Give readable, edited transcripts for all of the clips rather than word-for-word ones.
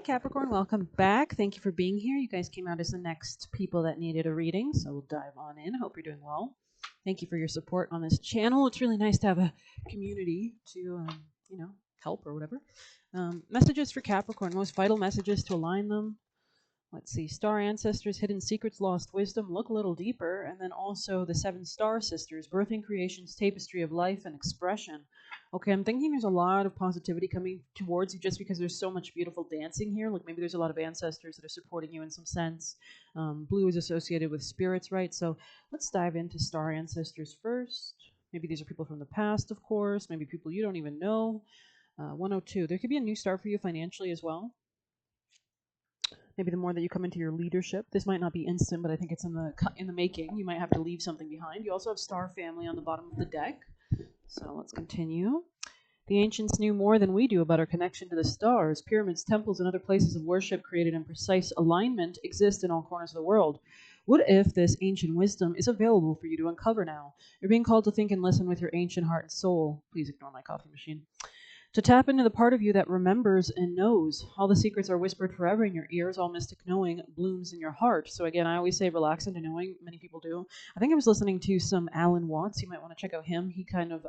Hi, Capricorn. Welcome back. Thank you for being here. You guys came out as the next people that needed a reading, so we'll dive on in. Hope you're doing well. Thank you for your support on this channel. It's really nice to have a community to, help or whatever. Messages for Capricorn. Most vital messages to align them. Let's see, star ancestors, hidden secrets, lost wisdom, look a little deeper, and then also the seven star sisters, birthing creations, tapestry of life and expression. Okay, I'm thinking there's a lot of positivity coming towards you just because there's so much beautiful dancing here. Like maybe there's a lot of ancestors that are supporting you in some sense. Blue is associated with spirits, right? So let's dive into star ancestors first. Maybe these are people from the past, of course. Maybe people you don't even know. 102. There could be a new start for you financially as well. Maybe the more that you come into your leadership, this might not be instant, but I think it's in the making. You might have to leave something behind. You also have star family on the bottom of the deck. So let's continue. The ancients knew more than we do about our connection to the stars. Pyramids, temples, and other places of worship created in precise alignment exist in all corners of the world. What if this ancient wisdom is available for you to uncover now? You're being called to think and listen with your ancient heart and soul. Please ignore my coffee machine. To tap into the part of you that remembers and knows. All the secrets are whispered forever in your ears. All mystic knowing blooms in your heart. So again, I always say relax into knowing. Many people do. I think I was listening to some Alan Watts. You might want to check out him. He kind of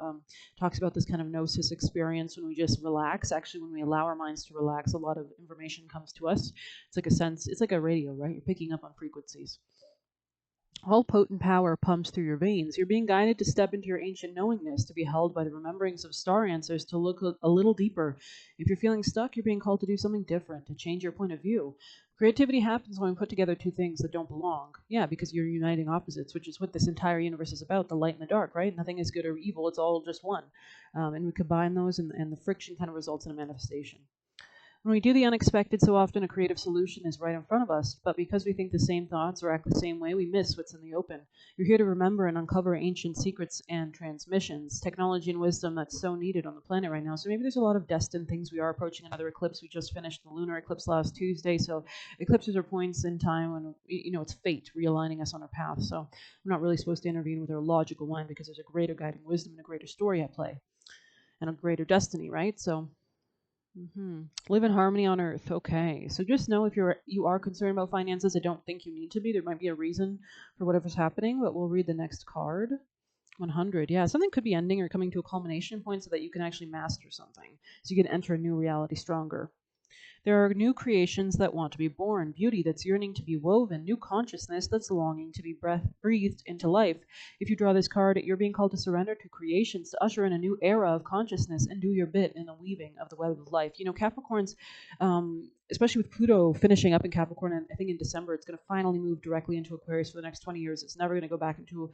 talks about this kind of gnosis experience when we just relax. Actually, when we allow our minds to relax, a lot of information comes to us. It's like a sense. It's like a radio, right? You're picking up on frequencies. All potent power pumps through your veins. You're being guided to step into your ancient knowingness, to be held by the rememberings of star answers, to look a little deeper. If you're feeling stuck, you're being called to do something different, to change your point of view. Creativity happens when we put together two things that don't belong. Yeah, because you're uniting opposites, which is what this entire universe is about, the light and the dark, right? Nothing is good or evil. It's all just one. And we combine those, and the friction kind of results in a manifestation. When we do the unexpected, so often a creative solution is right in front of us, but because we think the same thoughts or act the same way, we miss what's in the open. You're here to remember and uncover ancient secrets and transmissions, technology and wisdom that's so needed on the planet right now. So maybe there's a lot of destined things. We are approaching another eclipse. We just finished the lunar eclipse last Tuesday, so eclipses are points in time when, it's fate realigning us on our path. So we're not really supposed to intervene with our logical mind because there's a greater guiding wisdom and a greater story at play and a greater destiny, right? So live in harmony on earth. Okay. So just know if you are concerned about finances, I don't think you need to be. There might be a reason for whatever's happening, but we'll read the next card. 100. Yeah, something could be ending or coming to a culmination point so that you can actually master something. So you can enter a new reality stronger. There are new creations that want to be born, beauty that's yearning to be woven, new consciousness that's longing to be breathed into life. If you draw this card, you're being called to surrender to creations, to usher in a new era of consciousness and do your bit in the weaving of the web of life. Capricorns, especially with Pluto finishing up in Capricorn, and I think in December it's going to finally move directly into Aquarius for the next 20 years. It's never going to go back into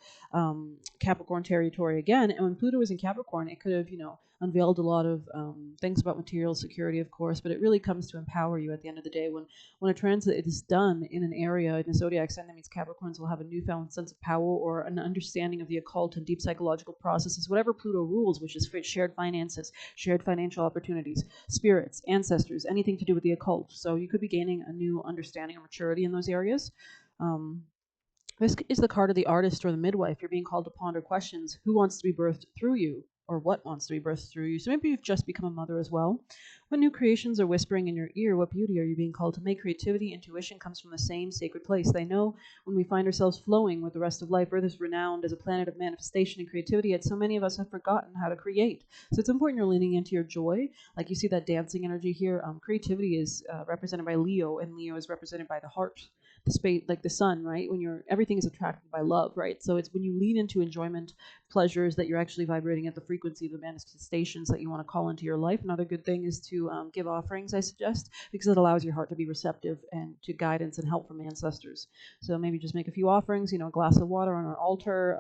Capricorn territory again. And when Pluto was in Capricorn, it could have, unveiled a lot of things about material security, of course, but it really comes to empower you at the end of the day. When a transit is done in an area in a zodiac sign, that means Capricorns will have a newfound sense of power or an understanding of the occult and deep psychological processes, whatever Pluto rules, which is shared finances, shared financial opportunities, spirits, ancestors, anything to do with the occult. So you could be gaining a new understanding or maturity in those areas. This is the card of the artist or the midwife. You're being called to ponder questions. Who wants to be birthed through you? Or what wants to be birthed through you? So maybe you've just become a mother as well. When new creations are whispering in your ear, what beauty are you being called to make? Creativity, intuition comes from the same sacred place. They know when we find ourselves flowing with the rest of life. Earth is renowned as a planet of manifestation and creativity, yet so many of us have forgotten how to create. So it's important you're leaning into your joy. Like you see that dancing energy here. Creativity is represented by Leo, and Leo is represented by the heart. The space, like the sun, right? Everything is attracted by love, right? So it's when you lean into enjoyment, pleasures, that you're actually vibrating at the frequency of the manifestations that you want to call into your life. Another good thing is to give offerings, I suggest, because it allows your heart to be receptive and to guidance and help from ancestors. So maybe just make a few offerings, a glass of water on an altar,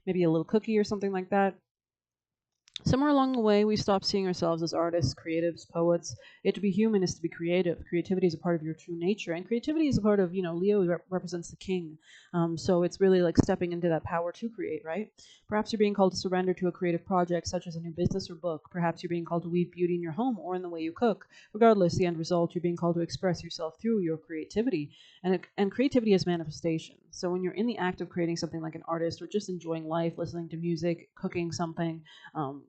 maybe a little cookie or something like that. Somewhere along the way, we stopped seeing ourselves as artists, creatives, poets. To be human is to be creative. Creativity is a part of your true nature. And creativity is a part of, Leo represents the king. So it's really like stepping into that power to create, right? Perhaps you're being called to surrender to a creative project, such as a new business or book. Perhaps you're being called to weave beauty in your home or in the way you cook. Regardless, the end result, you're being called to express yourself through your creativity. And creativity is manifestation. So when you're in the act of creating something like an artist or just enjoying life, listening to music, cooking something,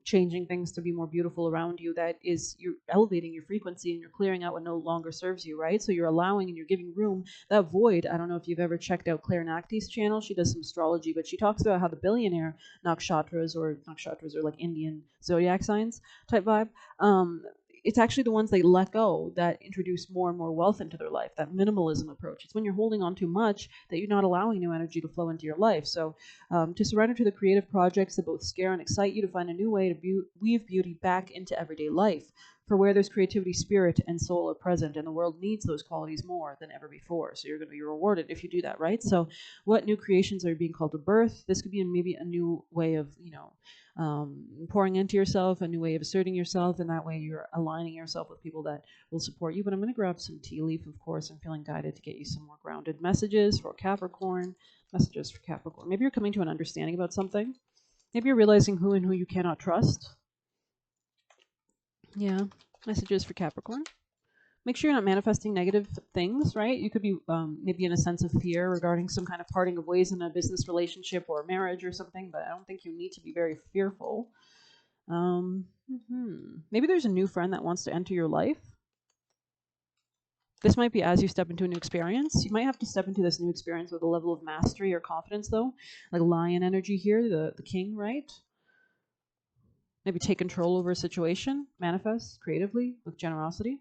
changing things to be more beautiful around you, that is, you're elevating your frequency and you're clearing out what no longer serves you, right? So you're allowing and you're giving room. That void, I don't know if you've ever checked out Claire Nakti's channel. She does some astrology, but she talks about how the billionaire nakshatras are like Indian zodiac signs type vibe. It's actually the ones they let go that introduce more and more wealth into their life, that minimalism approach. It's when you're holding on too much that you're not allowing new energy to flow into your life. So to surrender to the creative projects that both scare and excite you, to find a new way to weave beauty back into everyday life. For where there's creativity, spirit, and soul are present, and the world needs those qualities more than ever before. So you're going to be rewarded if you do that, right? So what new creations are being called to birth? This could be maybe a new way of, pouring into yourself, a new way of asserting yourself, and that way you're aligning yourself with people that will support you. But I'm going to grab some tea leaf, of course. I'm feeling guided to get you some more grounded messages for Capricorn. Messages for Capricorn. Maybe you're coming to an understanding about something. Maybe you're realizing who and who you cannot trust. Yeah, messages for Capricorn. Make sure you're not manifesting negative things, right? You could be maybe in a sense of fear regarding some kind of parting of ways in a business relationship or a marriage or something, but I don't think you need to be very fearful. Maybe there's a new friend that wants to enter your life. This might be as you step into a new experience. You might have to step into this new experience with a level of mastery or confidence, though. Like lion energy here, the king, right? Maybe take control over a situation, manifest creatively with generosity.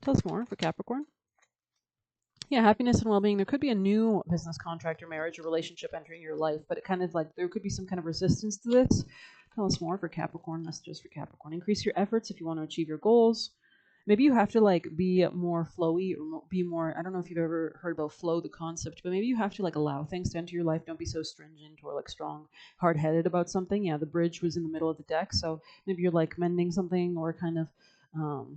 Tell us more for Capricorn. Yeah, happiness and well-being. There could be a new business contract or marriage or relationship entering your life, but it kind of like there could be some kind of resistance to this. Tell us more for Capricorn. Messages for Capricorn. Increase your efforts if you want to achieve your goals. Maybe you have to like be more flowy or be more, I don't know if you've ever heard about flow, the concept, but maybe you have to like allow things to enter your life. Don't be so stringent or like strong, hard-headed about something. Yeah, the bridge was in the middle of the deck. So maybe you're like mending something or kind of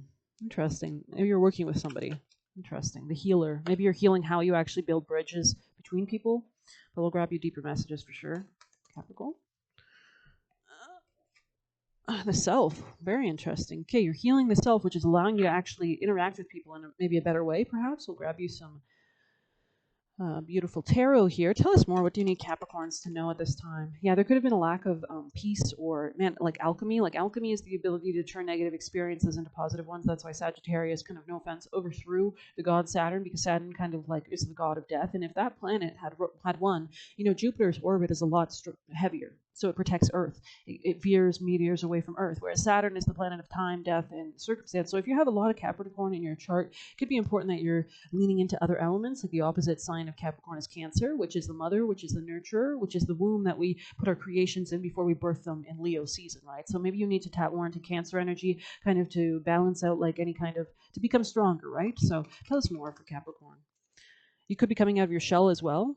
interesting. Maybe you're working with somebody. Interesting. The healer. Maybe you're healing how you actually build bridges between people. But we'll grab you deeper messages for sure. Capricorn. The self, very interesting. Okay, you're healing the self, which is allowing you to actually interact with people in maybe a better way, perhaps. We'll grab you some beautiful tarot here. Tell us more. What do you need Capricorns to know at this time? Yeah, there could have been a lack of peace or, like alchemy. Like alchemy is the ability to turn negative experiences into positive ones. That's why Sagittarius, kind of no offense, overthrew the god Saturn, because Saturn kind of like is the god of death. And if that planet had won, Jupiter's orbit is a lot heavier. So it protects Earth. It veers meteors away from Earth, whereas Saturn is the planet of time, death, and circumstance. So if you have a lot of Capricorn in your chart, it could be important that you're leaning into other elements, like the opposite sign of Capricorn is Cancer, which is the mother, which is the nurturer, which is the womb that we put our creations in before we birth them in Leo season, right? So maybe you need to tap more into Cancer energy, kind of to balance out like any kind of, to become stronger, right? So tell us more for Capricorn. You could be coming out of your shell as well.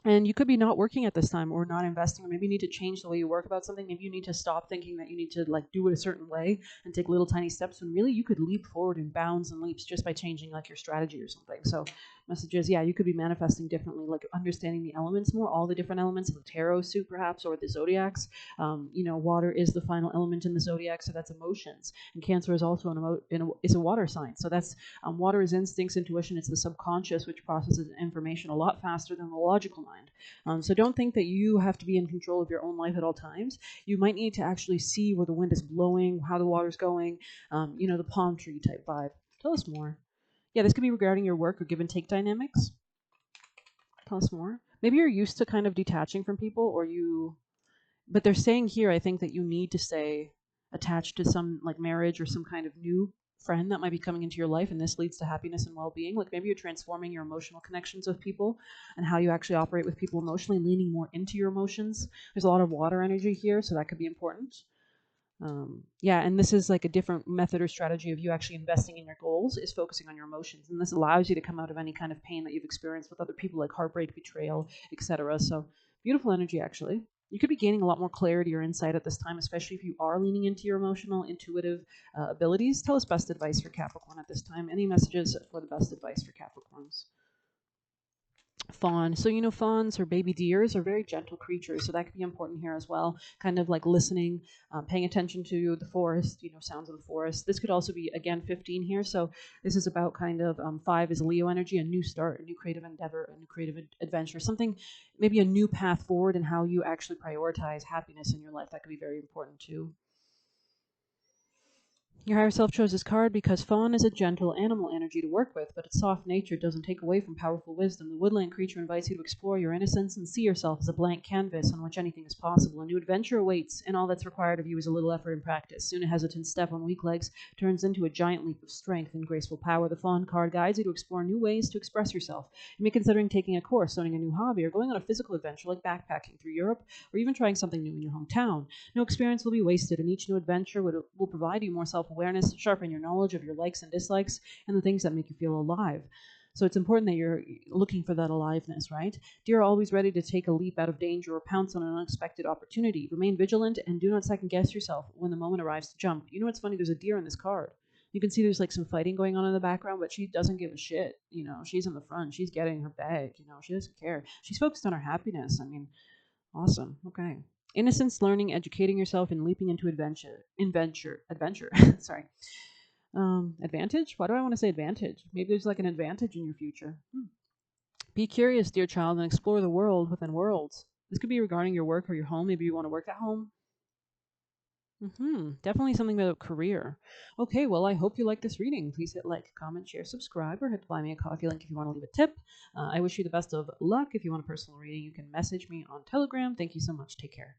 And you could be not working at this time or not investing, or maybe you need to change the way you work about something. Maybe you need to stop thinking that you need to like do it a certain way and take little tiny steps when really you could leap forward in bounds and leaps just by changing like your strategy or something. So messages, yeah, you could be manifesting differently, like understanding the elements more, all the different elements of the tarot suit perhaps, or the zodiacs. Water is the final element in the zodiac, so that's emotions. And Cancer is also is a water sign. So that's water is instincts, intuition. It's the subconscious, which processes information a lot faster than the logical mind. So don't think that you have to be in control of your own life at all times. You might need to actually see where the wind is blowing, how the water's going, the palm tree type vibe. Tell us more. Yeah, this could be regarding your work or give and take dynamics. Tell us more. Maybe you're used to kind of detaching from people, but they're saying here, I think, that you need to stay attached to some like marriage or some kind of new friend that might be coming into your life, and this leads to happiness and well-being. Like maybe you're transforming your emotional connections with people and how you actually operate with people emotionally, leaning more into your emotions. There's a lot of water energy here, so that could be important. And this is like a different method or strategy of you actually investing in your goals, is focusing on your emotions, and this allows you to come out of any kind of pain that you've experienced with other people, like heartbreak, betrayal, etc. So beautiful energy, actually. You could be gaining a lot more clarity or insight at this time, especially if you are leaning into your emotional, intuitive abilities. Tell us best advice for Capricorn at this time. Any messages for the best advice for Capricorns? Fawn. So, fawns or baby deers are very gentle creatures. So that could be important here as well. Kind of like listening, paying attention to the forest, sounds of the forest. This could also be, again, 15 here. So this is about kind of 5 is Leo energy, a new start, a new creative endeavor, a new creative adventure, something, maybe a new path forward in how you actually prioritize happiness in your life. That could be very important too. Your higher self chose this card because fawn is a gentle animal energy to work with, but its soft nature doesn't take away from powerful wisdom. The woodland creature invites you to explore your innocence and see yourself as a blank canvas on which anything is possible. A new adventure awaits, and all that's required of you is a little effort and practice. Soon a hesitant step on weak legs turns into a giant leap of strength and graceful power. The fawn card guides you to explore new ways to express yourself. You may be considering taking a course, starting a new hobby, or going on a physical adventure like backpacking through Europe, or even trying something new in your hometown. No experience will be wasted, and each new adventure will provide you more self-awareness, sharpen your knowledge of your likes and dislikes, and the things that make you feel alive. So it's important that you're looking for that aliveness, right? Deer are always ready to take a leap out of danger or pounce on an unexpected opportunity. Remain vigilant and do not second guess yourself when the moment arrives to jump. What's funny? There's a deer in this card. You can see there's like some fighting going on in the background, but she doesn't give a shit. She's in the front. She's getting her bag. She doesn't care. She's focused on her happiness. Awesome. Okay. Innocence, learning, educating yourself, and leaping into adventure. Sorry. Advantage? Why do I want to say advantage? Maybe there's like an advantage in your future. Be curious, dear child, and explore the world within worlds. This could be regarding your work or your home. Maybe you want to work at home. Definitely something about career. Okay, well, I hope you like this reading. Please hit like, comment, share, subscribe, or hit the Buy Me a Coffee link if you want to leave a tip. I wish you the best of luck. If you want a personal reading, you can message me on Telegram. Thank you so much. Take care.